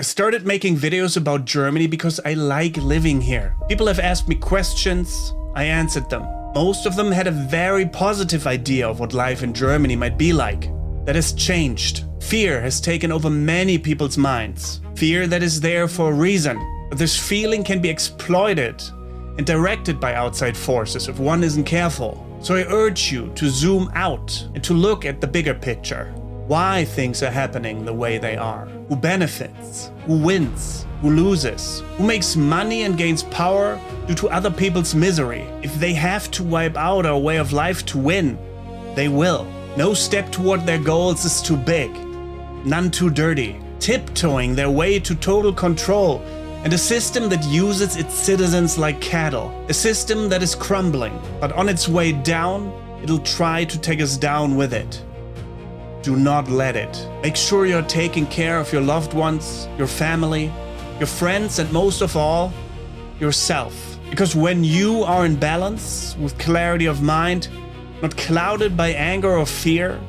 I started making videos about Germany because I like living here. People have asked me questions, I answered them. Most of them had a very positive idea of what life in Germany might be like. That has changed. Fear has taken over many people's minds. Fear that is there for a reason. But this feeling can be exploited and directed by outside forces if one isn't careful. So I urge you to zoom out and to look at the bigger picture. Why things are happening the way they are. Who benefits? Who wins? Who loses? Who makes money and gains power due to other people's misery? If they have to wipe out our way of life to win, they will. No step toward their goals is too big, none too dirty. Tiptoeing their way to total control and a system that uses its citizens like cattle. A system that is crumbling, but on its way down, it'll try to take us down with it. Do not let it. Make sure you're taking care of your loved ones, your family, your friends, and most of all, yourself. Because when you are in balance, with clarity of mind, not clouded by anger or fear,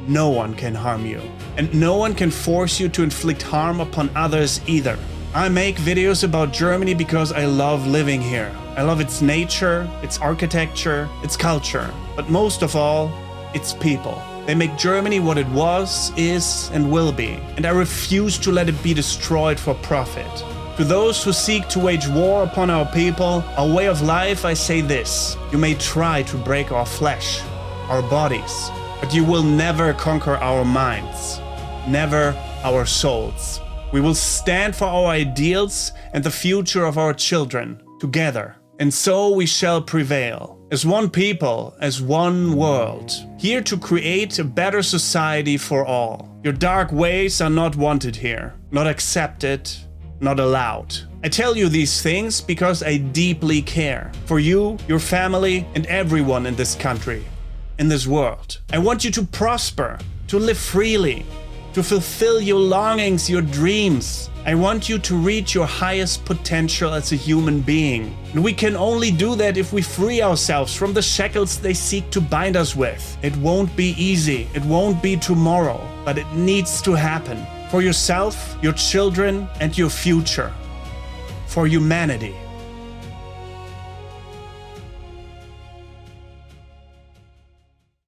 no one can harm you. And no one can force you to inflict harm upon others either. I make videos about Germany because I love living here. I love its nature, its architecture, its culture, but most of all, its people. They make Germany what it was, is, and will be, and I refuse to let it be destroyed for profit. To those who seek to wage war upon our people, our way of life, I say this: you may try to break our flesh, our bodies, but you will never conquer our minds, never our souls. We will stand for our ideals and the future of our children, together. And so we shall prevail, as one people, as one world, here to create a better society for all. Your dark ways are not wanted here, not accepted, not allowed. I tell you these things because I deeply care for you, your family, and everyone in this country, in this world. I want you to prosper, to live freely, to fulfill your longings, your dreams. I want you to reach your highest potential as a human being. And we can only do that if we free ourselves from the shackles they seek to bind us with. It won't be easy, it won't be tomorrow, but it needs to happen. For yourself, your children, and your future. For humanity.